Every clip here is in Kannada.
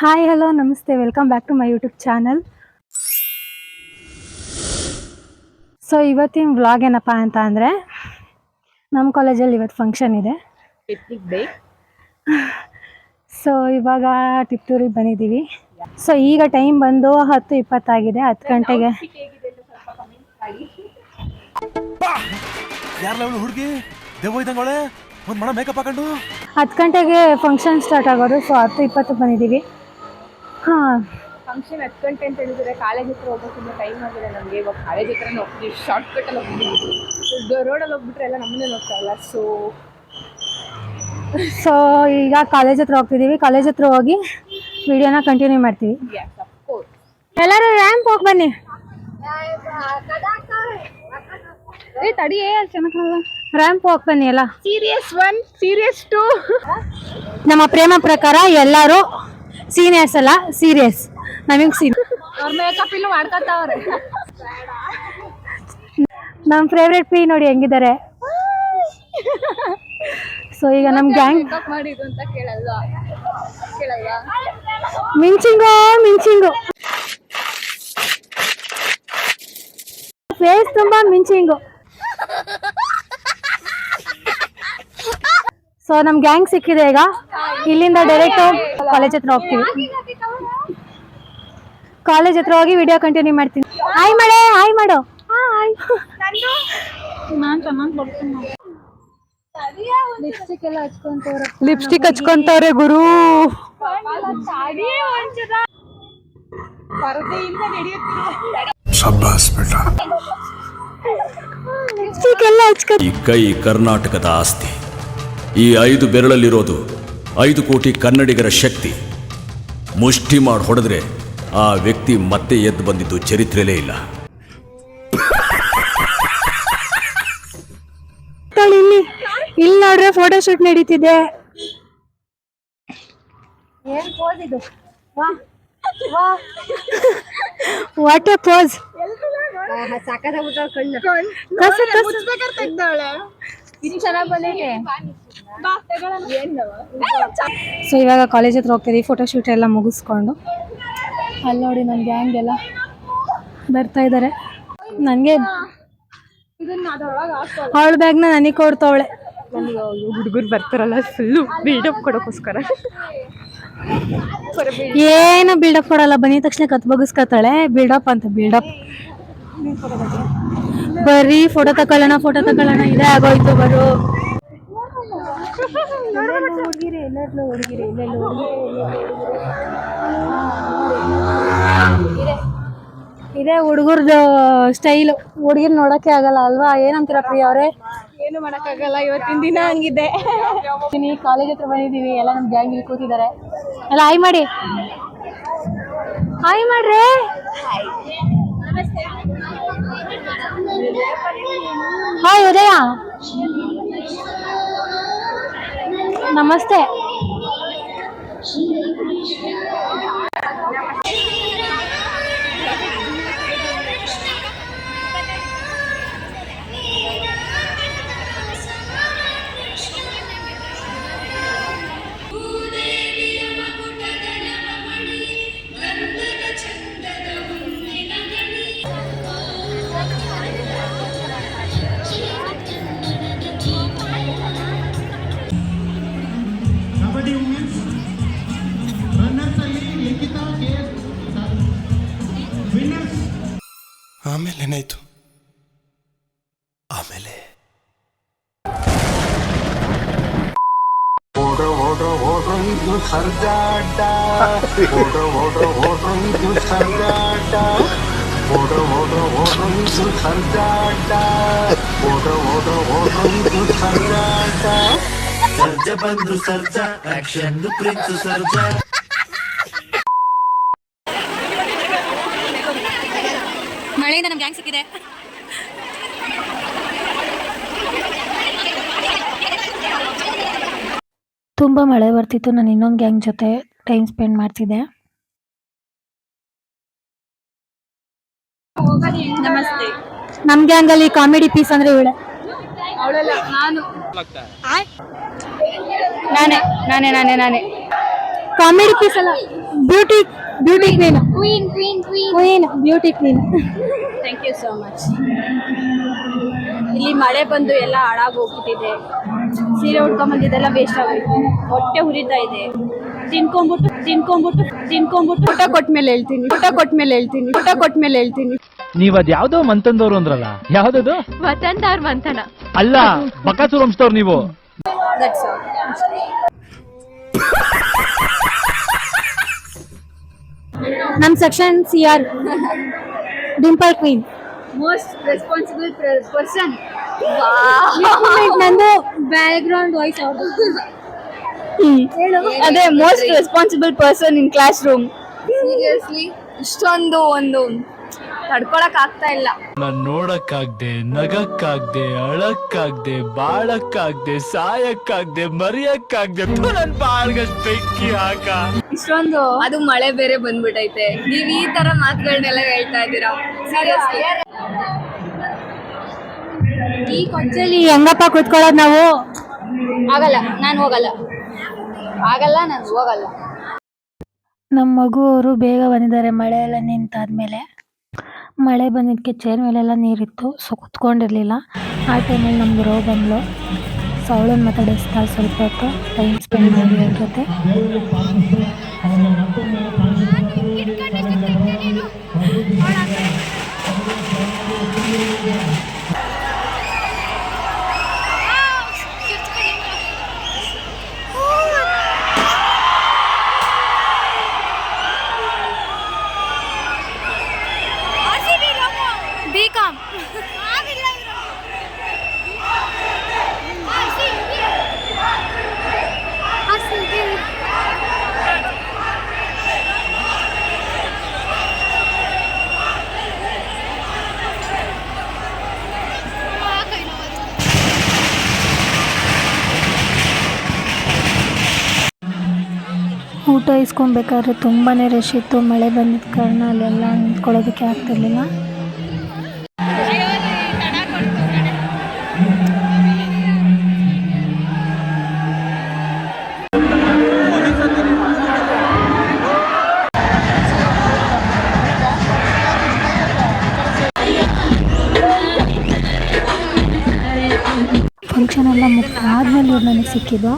ಹಾಯ್ ಹಲೋ ನಮಸ್ತೆ, welcome back to my YouTube channel. So ಇವತ್ತಿನ ವ್ಲಾಗ್ ಏನಪ್ಪ ಅಂತ ಅಂದರೆ, ನಮ್ಮ ಕಾಲೇಜಲ್ಲಿ ಇವತ್ತು ಫಂಕ್ಷನ್ ಇದೆ, ಪಿಕ್ನಿಕ್ ಡೇ. ಸೊ ಇವಾಗ ಟಿಪ್ಟೂರಿಗೆ ಬಂದಿದ್ದೀವಿ. ಸೊ ಈಗ ಟೈಮ್ ಬಂದು 10:20 ಆಗಿದೆ. 10 ಗಂಟೆಗೆ ಹುಡುಗಿ ದೇವ ಇದ್ದಂಗೆ ಒಂದು ಮಣ ಮೇಕಪ್ ಹಾಕೊಂಡು 10 ಗಂಟೆಗೆ ಫಂಕ್ಷನ್ ಸ್ಟಾರ್ಟ್ ಆಗೋದು. ಸೊ 10:20 ಬಂದಿದ್ದೀವಿ. ಹಾಂ, ಫಂಕ್ಷನ್ 10 ಗಂಟೆ ಅಂತ ಹೇಳಿದ್ರೆ ಕಾಲೇಜ್ ಹತ್ರ ಹೋಗೋಕ್ಕಿಂತ ಟೈಮ್ ಆಗಿದೆ ನಮಗೆ. ಇವಾಗ ಕಾಲೇಜ್ ಹತ್ರನೇ ಹೋಗ್ತೀವಿ, ಶಾರ್ಟ್ ಕಟ್ಟಲ್ಲಿ ಹೋಗ್ತೀವಿ. ರೋಡಲ್ಲಿ ಹೋಗ್ಬಿಟ್ರೆ ಎಲ್ಲ ನಮ್ಮನ್ನೇ ನೋಡ್ತಾರಲ್ಲ. ಸೊ ಈಗ ಕಾಲೇಜ್ ಹತ್ರ ಹೋಗ್ತಿದ್ದೀವಿ. ಕಾಲೇಜ್ ಹತ್ರ ಹೋಗಿ ವಿಡಿಯೋನ ಕಂಟಿನ್ಯೂ ಮಾಡ್ತೀವಿ. ಎಲ್ಲರೂ ರ್ಯಾಂಪ್ ಹೋಗಿ ಬನ್ನಿ. ರ್ಯಾಂಪ್ ಹೋಗಿ ಬನ್ನಿ ಎಲ್ಲ. Serious 1, serious 2. ನಮ್ಮ ಪ್ರೇಮ ಪ್ರಕಾರ ಎಲ್ಲರೂ ಸೀನಿಯರ್ಸ್ ಅಲ್ಲ, ಸೀರಿಯಸ್. ನಮಗೆ ಅವ್ರ ಮೇಕಪ್ ಇನ್ನು ಮಾಡ್ಕೊತಾವ್ರೆ. ನಮ್ಮ ಫೇವ್ರೆಟ್ ಪಿ ನೋಡಿ ಹೆಂಗಿದ್ದಾರೆ. ಸೊ ಈಗ ನಮ್ಮ ಗ್ಯಾಂಗ್ ಮಾಡಿದ್ದು ಅಂತ ಕೇಳಲ್ವಾ? ಮಿಂಚಿಂಗು ಫೇಸ್ ತುಂಬಾ ಮಿಂಚಿಂಗು. ಸೊ ನಮ್ ಗ್ಯಾಂಗ್ ಸಿಕ್ಕಿದೆ. ಈಗ ಇಲ್ಲಿಂದ ಡೈರೆಕ್ಟ್ ಕಾಲೇಜ್ ಹತ್ರ ಹೋಗ್ತೀವಿ. ಕಾಲೇಜ್ ಹತ್ರ ಹೋಗಿ ವಿಡಿಯೋ ಕಂಟಿನ್ಯೂ ಮಾಡ್ತೀನಿ. ಹಾಯ್ ಮಾಡು. ಲಿಪ್ಸ್ಟಿಕ್ ಹಚ್ಕೊಂತವ್ರೆ ಗುರು. ಈ ಕೈ ಕರ್ನಾಟಕದ ಆಸ್ತಿ. ಈ 5 ಬೆರಳಲ್ಲಿರೋದು 5 ಕೋಟಿ ಕನ್ನಡಿಗರ ಶಕ್ತಿ. ಮುಷ್ಟಿ ಮಾಡಿ ಹೊಡೆದ್ರೆ ಆ ವ್ಯಕ್ತಿ ಮತ್ತೆ ಎದ್ದು ಬಂದಿದ್ದು ಚರಿತ್ರೆಲೇ ಇಲ್ಲ. ಇಲ್ಲಿ ನೋಡ್ರೆ ಫೋಟೋ ಶೂಟ್ ನಡೀತಿದೆ. What A pose. ಸೊ ಇವಾಗ ಕಾಲೇಜ್ ಹತ್ರ ಹೋಗ್ತಿದ್ದೀವಿ. ಫೋಟೋ ಶೂಟ್ ಎಲ್ಲ ಮುಗಿಸ್ಕೊಂಡು ಅಲ್ಲಿ ನೋಡಿ ನನ್ನ ಗ್ಯಾಂಗ್ ಎಲ್ಲ ಬರ್ತಾ ಇದ್ದಾರೆ. ನನಗೆ ಅವಳ ಬ್ಯಾಗ್ನ ನನಗೆ ಕೊಡ್ತಾವಳೆ. ಹುಡುಗರು ಬರ್ತಾರಲ್ಲ, ಫುಲ್ಲು ಬಿಲ್ಡಪ್ ಕೊಡೋಕ್ಕೋಸ್ಕರ. ಏನು ಬಿಲ್ಡಪ್ ಕೊಡಲ್ಲ, ಬಂದಿದ ತಕ್ಷಣ ಕತ್ ಬಗ್ಗಿಸ್ಕೊತಾಳೆ. ಬಿಲ್ಡಪ್ ಅಂತ ಬಿಲ್ಡಪ್. ಬರೀ ಫೋಟೋ ತಗೊಳ್ಳೋಣ ಇದೇ ಆಗೋಯ್ತು. ಬರು ಇದೇ ಹುಡುಗರ್ದು ಸ್ಟೈಲು. ಹುಡುಗಿರ್ ನೋಡಕ್ಕೆ ಆಗಲ್ಲ ಅಲ್ವಾ? ಏನಂತೀರ ಪ್ರಿಯ ಅವರೇ? ಏನು ಮಾಡಕ್ಕಾಗಲ್ಲ, ಇವತ್ತಿನ ದಿನ ಹಂಗಿದೆ. ಕಾಲೇಜ್ ಹತ್ರ ಬಂದಿದ್ದೀವಿ. ಎಲ್ಲ ನಮ್ಮ ಗ್ಯಾಂಗ್ ಇಲ್ಲಿ ಕೂತಿದ್ದಾರೆ. ಎಲ್ಲ ಹಾಯ್ ಮಾಡ್ರಿ. ಹಾಯ್ ಉದಯ, ನಮಸ್ತೆ. ಆಮೇಲೆ ಏನಾಯ್ತು? ಆಮೇಲೆ ಇದು ಸರ್ಜಾಟ. ಇದು ಸರ್ಜಾಟ. ಇದು ಸರ್ಜಾಟ. ಇದು ಸರ್ಜಾಟ. ಸರ್ಜ ಬಂದ್ರು ಸರ್ಜ, ಆಕ್ಷನ್ ಪ್ರಿನ್ಸ್ ಸರ್ಜ. ಮಳೆಯಿಂದ ನಮ್ಗೆ ಗ್ಯಾಂಗ್ ಸಿಕ್ಕಿದೆ. ತುಂಬ ಮಳೆ ಬರ್ತಿತ್ತು. ನಾನು ಇನ್ನೊಂದು ಗ್ಯಾಂಗ್ ಜೊತೆ ಟೈಮ್ ಸ್ಪೆಂಡ್ ಮಾಡ್ತಿದ್ದೆ. ನಮಸ್ತೆ. ನಮ್ಮ ಗ್ಯಾಂಗಲ್ಲಿ ಕಾಮಿಡಿ ಪೀಸ್ ಅಂದ್ರೆ ಇವಳೆ. ಅವಳಲ್ಲ, ನಾನು. ನಾನೇ ಕಾಮಿಡಿ ಪೀಸ್ ಅಲ್ಲ, beauty queen beauty queen. Thank you so much. ಇಲ್ಲಿ ಮಳೆ ಬಂದು ಎಲ್ಲ ಹಾಳಾಗೋಗ್ಬಿಟ್ಟಿದೆ. ಸೀರೆ ಉಟ್ಕೊಂಬಂದಿದ್ದೆಲ್ಲ ವೇಸ್ಟ್ ಆಗೋಯ್ತು. ಹೊಟ್ಟೆ ಉರಿತಾ ಇದೆ. ತಿನ್ಕೊಂಬಿಟ್ಟು ಊಟ ಕೊಟ್ಮೇಲೆ ಹೇಳ್ತೀನಿ. ನೀವ್ ಅದ್ ಯಾವ್ದೋ ಮಂತಂದವ್ರು ಅಂದ್ರಲ್ಲ, ಯಾವ್ದದು? ವತನ್ದಾರ್ ಮಂಥನ. ಅಲ್ಲ, ಬಕಾಸೂರ್ ವಂಶದವ್ರು ನೀವು. That's all. ನಮ್ section CR Dimple queen. Most responsible person. ನಂದು ಬ್ಯಾಕ್ಗ್ರೌಂಡ್ ವಾಯ್ಸ್ ಅವ್ರದ್ದು. ಅದೇ most responsible person in class room. Seriously ಇಷ್ಟೊಂದು ಒಂದು ತಡ್ಕೊಳಕ್ ಆಗ್ತಾ ಇಲ್ಲ. ನಾನ್ ನೋಡಕ್ಕಾಗ್ದೆ, ನಗಕ್ಕಾಗ್ದೆ, ಅಳಕ್ಕಾಗ್ದೆ, ಬಾಳಕ್ಕಾಗ್ದೆ, ಸಾಯಕ್ಕಾಗ್ದೆ, ಮರಿಯಕ್ಕಾಗ್ದೆ. ನನ್ ಬಾಳ್ಗಷ್ಟ್ ಬೆಂಕಿ ಹಾಕ. ಇಷ್ಟೊಂದು ಅದು ಮಳೆ ಬೇರೆ ಬಂದ್ಬಿಟ್ಟೈತೆ. ನೀವ್ ಈ ತರ ಮಾತುಗಳನ್ನೆಲ್ಲ ಹೇಳ್ತಾ ಇದ್ದೀರಾ. ಸೀರಿಯಸ್ಲಿ ಈ ಕೊಂಚಲಿ ಹೆಂಗಪ್ಪ ಕೂತ್ಕೊಳ್ಳೋದು ನಾವು? ಆಗಲ್ಲ, ನಾನು ಹೋಗಲ್ಲ. ನಮ್ಮ ಮಗು ಅವರು ಬೇಗ ಬಂದಿದ್ದಾರೆ. ಮಳೆ ಎಲ್ಲ ನಿಂತಾದ್ಮೇಲೆ. ಮಳೆ ಬಂದಿದ್ದಕ್ಕೆ ಚೇರ್ ಮೇಲೆಲ್ಲ ನೀರಿತ್ತು, ಸೊ ಕುತ್ಕೊಂಡಿರಲಿಲ್ಲ. ಆ ಟೈಮಲ್ಲಿ ನಮ್ದು ರೋ ಬಂದ್ಲು. ಸೊ ಅವಳನ್ನು ಮಾತಾಡಿಸ್ತಾ ಸ್ವಲ್ಪ ಹೊತ್ತು ಟೈಮ್ ಸ್ಪೆಂಡ್ ಮಾಡಿ ಅವ್ರ ಜೊತೆ. ಊಟ ಇಸ್ಕೊಬೇಕಾದ್ರೆ ತುಂಬಾ ರಶ್ ಇತ್ತು. ಮಳೆ ಬಂದಿದ್ದ ಕಾರಣ ಅಲ್ಲೆಲ್ಲ ನಿಂತ್ಕೊಳ್ಳೋದಕ್ಕೆ ಆಗ್ತಿರ್ಲಿಲ್ಲ. ಫಂಕ್ಷನ್ ಎಲ್ಲ ಮುಗಿದಾದ್ಮೇಲೆ ಇವ್ರು ನನಗೆ ಸಿಕ್ಕಿದ್ದು.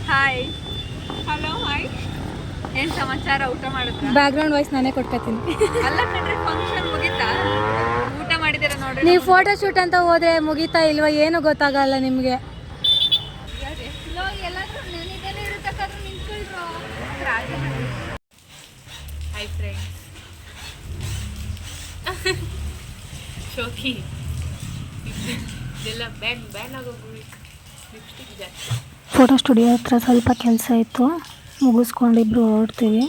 Hi, hello, hi. ಏನ್ ಸಮಾಚಾರ? ಊಟ ಮಾಡಿದ್ರ? ಬ್ಯಾಕ್ಗ್ರೌಂಡ್ ವಾಯ್ಸ್ ನಾನೇ ಕೊಟ್ಕೊತೀನಿ. ಅಲ್ಲ ಕಣ್ರಿ, ಫಂಕ್ಷನ್ ಮುಗೀತಾ? ಊಟ ಮಾಡಿದಿರ ನೋಡ್ರಿ. ನೀವು ಫೋಟೋ ಶೂಟ್ ಅಂತ ಹೋದ್ರೆ ಮುಗೀತಾ ಇಲ್ವಾ ಏನು ಗೊತ್ತಾಗಲ್ಲ ನಿಮಗೆ. Hi friends. ಶೋಕಿ ಇದೆಲ್ಲ ಬ್ಯಾನ್ ಆಗೋಗ್ಬಿಡಿ. ಲಿಪ್ಸ್ಟಿಕ್ ಜಾಸ್ತಿ. ಫೋಟೋ ಸ್ಟುಡಿಯೋ ಹತ್ರ ಸ್ವಲ್ಪ ಕೆಲಸ ಇತ್ತು, ಮುಗಿಸ್ಕೊಂಡಿಬ್ರು ಹೊರಡ್ತೀವಿ.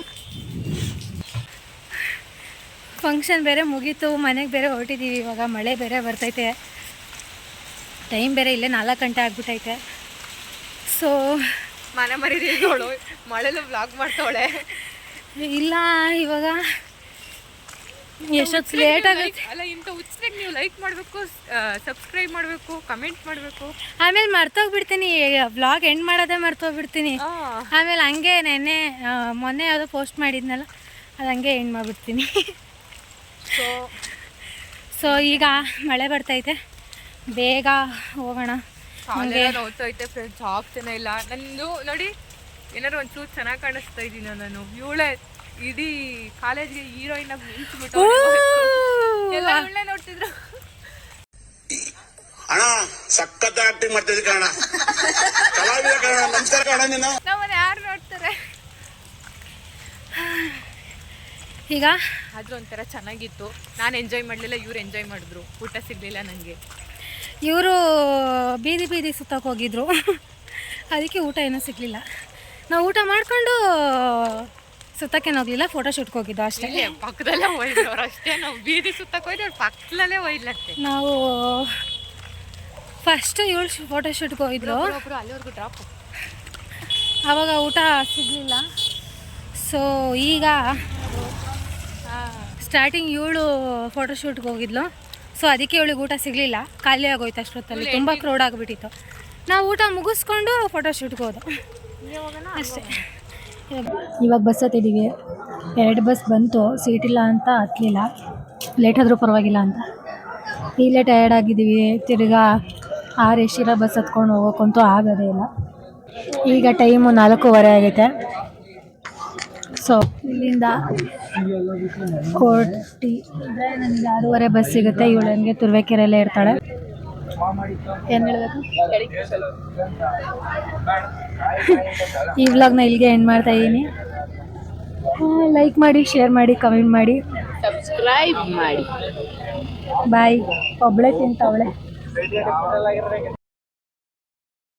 ಫಂಕ್ಷನ್ ಬೇರೆ ಮುಗೀತು, ಮನೆಗೆ ಬೇರೆ ಹೊರಟಿದ್ದೀವಿ. ಇವಾಗ ಮಳೆ ಬೇರೆ ಬರ್ತೈತೆ. ಟೈಮ್ ಬೇರೆ ಇಲ್ಲೇ 4 ಗಂಟೆ ಆಗ್ಬಿಟ್ಟೈತೆ. ಸೊ ಮನೆ ಮರಿದೀವಳು ಮಳೆಲು ವ್ಲಾಗ್ ಮಾಡ್ತಾವಳೆ. ಇಲ್ಲ, ಇವಾಗ ಎಷ್ಟೊತ್ತು ಲೇಟ್ ಆಗುತ್ತೆ. ಅಲ್ಲ, ಇಂಥ ಹುಚ್ಚನಾಗ ನೀವು ಲೈಕ್ ಮಾಡಬೇಕು, ಸಬ್ಸ್ಕ್ರೈಬ್ ಮಾಡಬೇಕು, ಕಮೆಂಟ್ ಮಾಡಬೇಕು. ಆಮೇಲೆ ಮರ್ತೋಗ್ಬಿಡ್ತೀನಿ, ವ್ಲಾಗ್ ಎಂಡ್ ಮಾಡೋದೇ ಮರ್ತೋಗ್ಬಿಡ್ತೀನಿ. ಆಮೇಲೆ ಹಂಗೆ ಮೊನ್ನೆ ಯಾವುದೋ ಪೋಸ್ಟ್ ಮಾಡಿದ್ನಲ್ಲ, ಅದು ಹಂಗೆ ಎಂಡ್ ಮಾಡಿಬಿಡ್ತೀನಿ. ಸೊ ಈಗ ಮಳೆ ಬರ್ತೈತೆ, ಬೇಗ ಹೋಗೋಣ. ನೋಡ್ತೈತೆ ಫ್ರೆಂಡ್ಸ್, ಆಗ್ತಾನೆ ಇಲ್ಲ. ನಂದು ನೋಡಿ, ಏನಾದ್ರು ಒಂಚೂರು ಚೆನ್ನಾಗಿ ಕಾಣಿಸ್ತಾ ಇದ್ದೀನಿ ನಾನು. ಇವಳೆ ಇಡೀ ಕಾಲೇಜ್ಗೆ ಹೀರೋಯಿನ್ ಆಗಿ ನಿಂತ್ಬಿಟ್ಟು ಎಲ್ಲ ಇವಳೆ ನೋಡ್ತಿದ್ರು. ಅಣ್ಣ ಸಖತ್ ಆಕ್ಟಿಂಗ್ ಮಾಡ್ತಿದ್ದೆ ಕಣ, ಕಲಾವಿದ ಕಣ. ನಮಸ್ಕಾರ ಕಣ. ನೀನು ನಮ್ಮನ್ನ ಯಾರು ನೋಡ್ತಾರೆ? ಈಗ ಆದ್ರೂ ಒಂಥರ ಚೆನ್ನಾಗಿತ್ತು. ನಾನು ಎಂಜಾಯ್ ಮಾಡಲಿಲ್ಲ, ಇವ್ರು ಎಂಜಾಯ್ ಮಾಡಿದ್ರು. ಊಟ ಸಿಗಲಿಲ್ಲ ನನಗೆ. ಇವರು ಬೀದಿ ಸುತ್ತಕ್ಕೆ ಹೋಗಿದ್ರು, ಅದಕ್ಕೆ ಊಟ ಏನೂ ಸಿಗಲಿಲ್ಲ. ನಾವು ಊಟ ಮಾಡಿಕೊಂಡು ಸುತ್ತಕ್ಕೇನು ಹೋಗಲಿಲ್ಲ, ಫೋಟೋ ಶೂಟ್ಗೆ ಹೋಗಿದ್ದು ಅಷ್ಟೇ. ಪಕ್ಕದಲ್ಲೇ ಒಯ್ದವ್ರು ಅಷ್ಟೇ. ನಾವು ಬೀದಿ ಸುತ್ತಕ್ಕೆ ಹೋಯ್ತು, ಅವ್ರು ಪಕ್ಕದಲ್ಲೇ ಒಯ್ಲತ್ತೆ. ನಾವು ಫಸ್ಟ್ ಇವಳು ಫೋಟೋ ಶೂಟ್ಗೆ ಹೋಗಿದ್ರು, ಅಲ್ಲಿವರೆಗೂ ಡ್ರಾಪ್. ಆವಾಗ ಊಟ ಸಿಗಲಿಲ್ಲ. ಸೊ ಈಗ ಸ್ಟಾರ್ಟಿಂಗ್ ಇವಳು ಫೋಟೋ ಶೂಟ್ಗೆ ಹೋಗಿದ್ಲು. ಸೊ ಅದಕ್ಕೆ ಇವಳಿಗೆ ಊಟ ಸಿಗಲಿಲ್ಲ, ಖಾಲಿ ಆಗೋಯ್ತು ಅಷ್ಟೊತ್ತಲ್ಲಿ. ತುಂಬ ಕ್ರೌಡ್ ಆಗಿಬಿಟ್ಟಿತ್ತು. ನಾವು ಊಟ ಮುಗಿಸ್ಕೊಂಡು ಫೋಟೋ ಶೂಟ್ಗೆ ಹೋದೋ. ಅಷ್ಟೇ. ಇವಾಗ ಬಸ್ ಹತ್ತಿದ್ದೀವಿ. 2 ಬಸ್ ಬಂತು, ಸೀಟ್ ಇಲ್ಲ ಅಂತ ಹತ್ತಲಿಲ್ಲ, ಲೇಟ್ ಆದರೂ ಪರವಾಗಿಲ್ಲ ಅಂತ. ಈಗಲೇ ಟಯರ್ಡ್ ಆಗಿದ್ದೀವಿ, ತಿರ್ಗಾ 6 ಎಷ್ಟಿರೋ ಬಸ್ ಹತ್ಕೊಂಡು ಹೋಗೋಕ್ಕಂತೂ ಆಗೋದೇ ಇಲ್ಲ. ಈಗ ಟೈಮು 4:15 ಆಗೈತೆ. ಸೊ ಇಲ್ಲಿಂದ ಕೋಟಿ ನನಗೆ 6:30 ಬಸ್ ಸಿಗುತ್ತೆ. ಇವಳು ಹಂಗೆ ತುರುವೇಕೆರೆಯಲ್ಲೇ ಇರ್ತಾಳೆ. ಏನು ಹೇಳಬೇಕು? ಈ ವ್ಲಾಗ್ನ ಇಲ್ಲಿಗೆ ಎಂಡ್ ಮಾಡ್ತಾ ಇದ್ದೀನಿ. ಲೈಕ್ ಮಾಡಿ, ಶೇರ್ ಮಾಡಿ, ಕಮೆಂಟ್ ಮಾಡಿ, ಸಬ್ಸ್ಕ್ರೈಬ್ ಮಾಡಿ. ಬಾಯ್. ಒಬ್ಬಳೇ ತಿಂತಾವಳೆ.